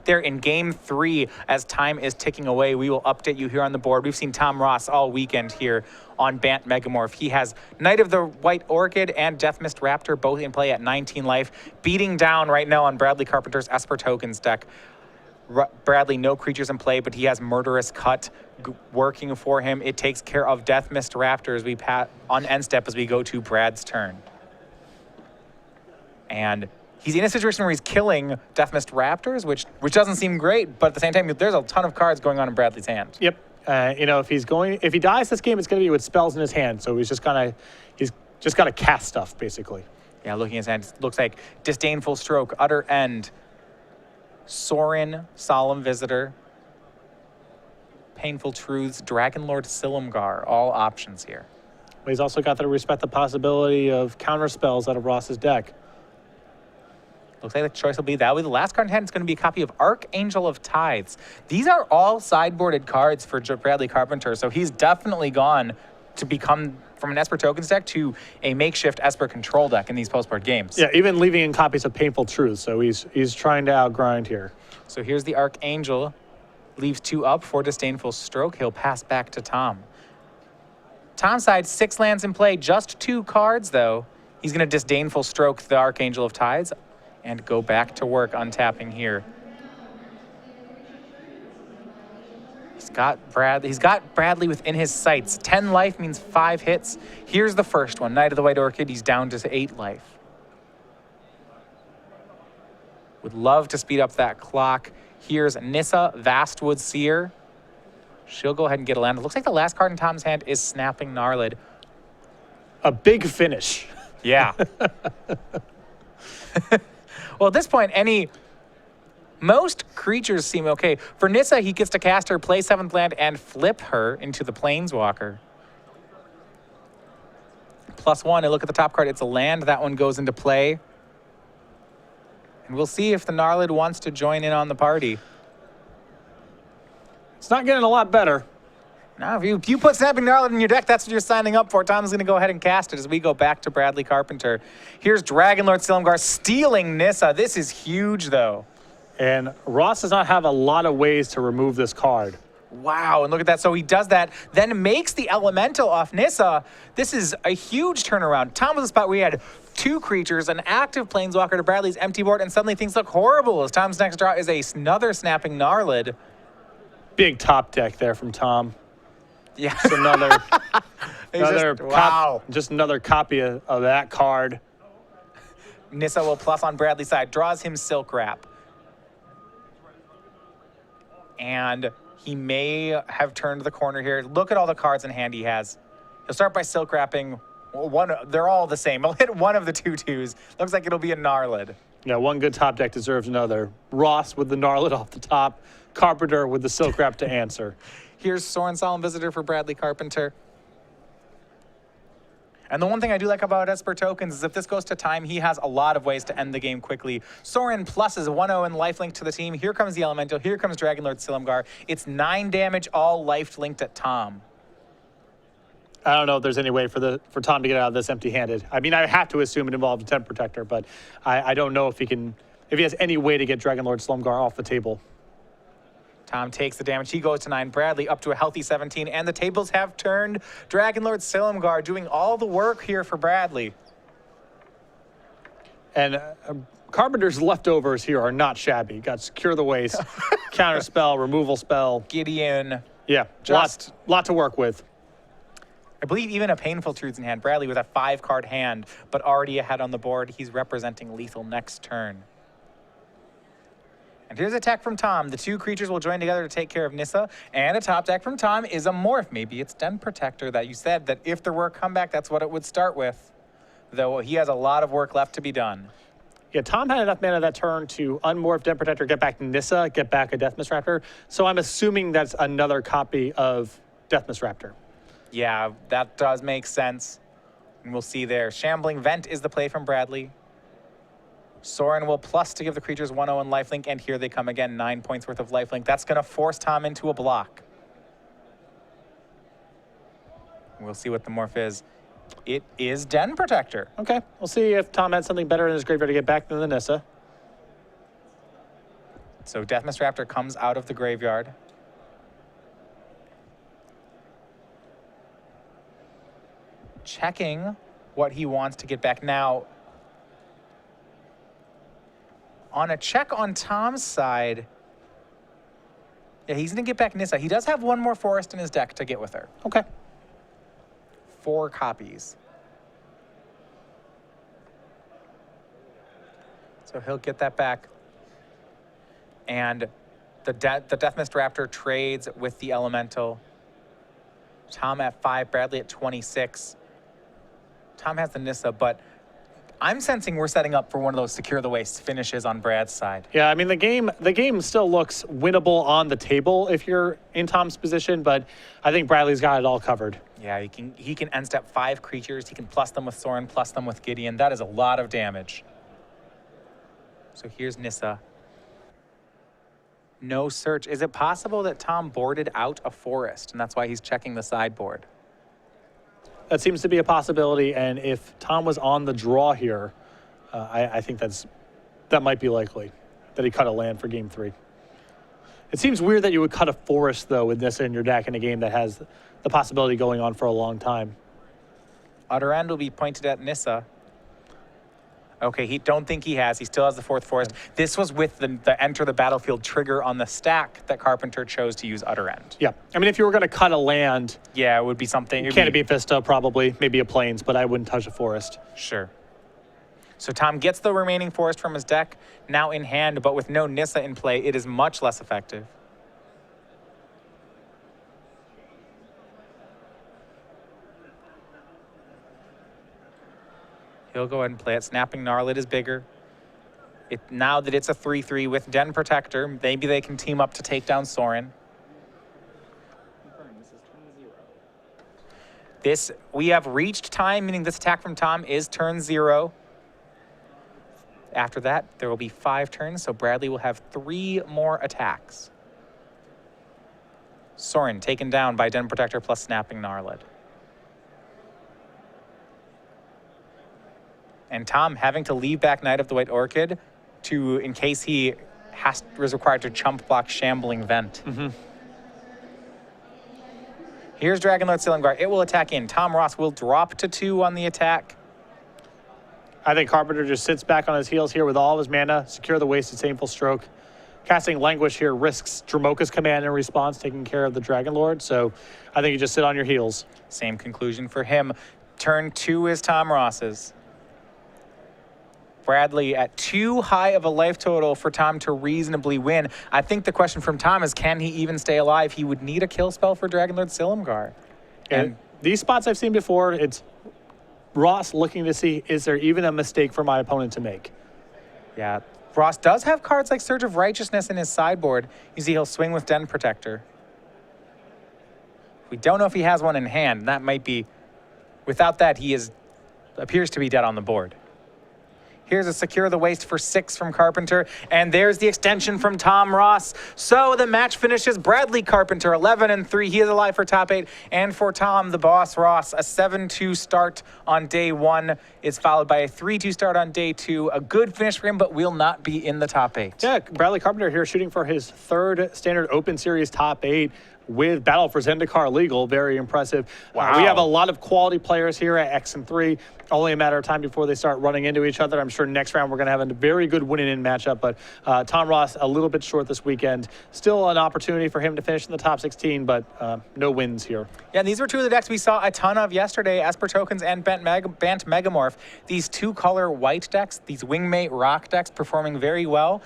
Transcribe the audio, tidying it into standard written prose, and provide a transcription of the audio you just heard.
They're in game 3 as time is ticking away. We will update you here on the board. We've seen Tom Ross all weekend here on Bant Megamorph. He has Knight of the White Orchid and Death Mist Raptor both in play at 19 life, beating down right now on Bradley Carpenter's Esper Tokens deck. Bradley, no creatures in play, but he has Murderous Cut working for him. It takes care of Death Mist Raptor as we on end step as we go to Brad's turn. And he's in a situation where he's killing Death Mist Raptors, which doesn't seem great, but at the same time, there's a ton of cards going on in Bradley's hand. Yep. You know, if he dies this game, it's going to be with spells in his hand. So he's just got to cast stuff basically. Yeah, looking at his hand, looks like Disdainful Stroke, Utter End, Sorin, Solemn Visitor, Painful Truths, Dragonlord Silumgar, all options here. But he's also got to respect the possibility of counter spells out of Ross's deck. Looks like the choice will be the last card in hand. It's going to be a copy of Archangel of Tithes. These are all sideboarded cards for Bradley Carpenter, so he's definitely gone to become from an Esper Tokens deck to a makeshift Esper control deck in these postboard games. Yeah, even leaving in copies of Painful Truth, so he's trying to outgrind here. So here's the Archangel, leaves 2 up for Disdainful Stroke. He'll pass back to Tom. Tom's side, 6 lands in play, just 2 cards though. He's going to Disdainful Stroke the Archangel of Tithes and go back to work untapping here. He's got Bradley within his sights. 10 life means 5 hits. Here's the first one, Knight of the White Orchid. He's down to 8 life. Would love to speed up that clock. Here's Nissa, Vastwood Seer. She'll go ahead and get a land. It looks like the last card in Tom's hand is Snapping Gnarlid. A big finish. Yeah. Well, at this point, most creatures seem okay. For Nissa, he gets to cast her, play 7th land, and flip her into the Planeswalker. +1, and look at the top card. It's a land. That one goes into play. And we'll see if the Gnarlid wants to join in on the party. It's not getting a lot better. Now, if you put Snapping Gnarlid in your deck, that's what you're signing up for. Tom's going to go ahead and cast it as we go back to Bradley Carpenter. Here's Dragonlord Silumgar stealing Nissa. This is huge, though. And Ross does not have a lot of ways to remove this card. Wow, and look at that. So he does that, then makes the Elemental off Nissa. This is a huge turnaround. Tom was a spot where he had 2 creatures, an active Planeswalker to Bradley's empty board, and suddenly things look horrible as Tom's next draw is another Snapping Gnarlid. Big top deck there from Tom. Yeah. Just another wow. Just another copy of that card. Nissa will plus on Bradley's side, draws him Silk Wrap. And he may have turned the corner here. Look at all the cards in hand he has. He'll start by Silk Wrapping. They're all the same. He'll hit one of the 2/2s. Looks like it'll be a Gnarlid. Yeah, one good top deck deserves another. Ross with the Gnarlid off the top. Carpenter with the Silk Wrap to answer. Here's Sorin Solemn Visitor for Bradley Carpenter. And the one thing I do like about Esper Tokens is if this goes to time, he has a lot of ways to end the game quickly. Sorin pluses 1/0 and lifelink to the team. Here comes the Elemental. Here comes Dragonlord Silumgar. It's 9 damage, all life-linked at Tom. I don't know if there's any way for Tom to get out of this empty-handed. I mean, I have to assume it involved a Temp Protector, but I don't know if he has any way to get Dragonlord Silumgar off the table. Tom takes the damage. He goes to 9. Bradley up to a healthy 17. And the tables have turned. Dragonlord Silumgar doing all the work here for Bradley. And Carpenter's leftovers here are not shabby. Got Secure the Waste, Counter Spell, Removal Spell. Gideon. Yeah, lot to work with. I believe even a Painful Truths in hand. Bradley with a 5-card hand, but already ahead on the board. He's representing lethal next turn. And here's a attack from Tom. The 2 creatures will join together to take care of Nissa. And a top deck from Tom is a Morph. Maybe it's Den Protector that you said that if there were a comeback, that's what it would start with. Though he has a lot of work left to be done. Yeah, Tom had enough mana that turn to unmorph Den Protector, get back Nissa, get back a Death Mist Raptor. So I'm assuming that's another copy of Death Mist Raptor. Yeah, that does make sense. And we'll see there. Shambling Vent is the play from Bradley. Sorin will plus to give the creatures 1/0 and lifelink, and here they come again, 9 points worth of lifelink. That's going to force Tom into a block. We'll see what the morph is. It is Den Protector. Okay, we'll see if Tom had something better in his graveyard to get back than the Nissa. So Deathmist Raptor comes out of the graveyard. Checking what he wants to get back. Now, on a check on Tom's side, yeah, he's going to get back Nissa. He does have one more forest in his deck to get with her. Okay. 4 copies. So he'll get that back. And the Deathmist Raptor trades with the Elemental. Tom at 5, Bradley at 26. Tom has the Nissa, but I'm sensing we're setting up for one of those secure the waste finishes on Brad's side. Yeah, I mean, the game still looks winnable on the table if you're in Tom's position, but I think Bradley's got it all covered. Yeah, he can end step 5 creatures. He can plus them with Sorin, plus them with Gideon. That is a lot of damage. So here's Nissa. No search. Is it possible that Tom boarded out a forest, and that's why he's checking the sideboard? That seems to be a possibility, and if Tom was on the draw here, I think that might be likely, that he cut a land for game 3. It seems weird that you would cut a forest, though, with Nissa in your deck in a game that has the possibility going on for a long time. Utter End will be pointed at Nissa. Okay, he don't think he has. He still has the 4th forest. This was with the enter the battlefield trigger on the stack that Carpenter chose to use Utter End. Yeah, I mean, if you were going to cut a land, yeah, it would be something. Canopy Vista probably, maybe a Plains, but I wouldn't touch a forest. Sure. So Tom gets the remaining forest from his deck, now in hand, but with no Nissa in play, it is much less effective. He'll go ahead and play it. Snapping Gnarlid is bigger. Now that it's a 3-3 with Den Protector, maybe they can team up to take down Sorin. We have reached time, meaning this attack from Tom is turn 0. After that, there will be 5 turns, so Bradley will have 3 more attacks. Sorin taken down by Den Protector plus Snapping Gnarlid. And Tom having to leave back Knight of the White Orchid in case he was required to chump block Shambling Vent. Mm-hmm. Here's Dragonlord Silumgar. It will attack in. Tom Ross will drop to 2 on the attack. I think Carpenter just sits back on his heels here with all of his mana, secure the wasted Saneful Stroke. Casting Languish here risks Dramoka's command in response, taking care of the Dragonlord. So I think you just sit on your heels. Same conclusion for him. Turn 2 is Tom Ross's. Bradley at too high of a life total for Tom to reasonably win. I think the question from Tom is, can he even stay alive? He would need a kill spell for Dragonlord Silumgar. And these spots I've seen before, it's Ross looking to see, is there even a mistake for my opponent to make? Yeah, Ross does have cards like Surge of Righteousness in his sideboard. You see he'll swing with Den Protector. We don't know if he has one in hand. That might be, without that, he appears to be dead on the board. Here's a Secure the Waste for 6 from Carpenter, and there's the extension from Tom Ross. So the match finishes Bradley Carpenter 11-3. He is alive for top 8, and for Tom, the boss Ross, a 7-2 start on day 1 is followed by a 3-2 start on day 2. A good finish for him, but will not be in the top 8. Yeah, Bradley Carpenter here shooting for his 3rd Standard Open Series top 8. With Battle for Zendikar legal. Very impressive. Wow. We have a lot of quality players here at X and 3. Only a matter of time before they start running into each other. I'm sure next round we're going to have a very good winning-in matchup, but Tom Ross a little bit short this weekend. Still an opportunity for him to finish in the top 16, but no wins here. Yeah, and these were 2 of the decks we saw a ton of yesterday, Esper Tokens and Bant Megamorph. These 2-color white decks, these Wingmate Rock decks performing very well.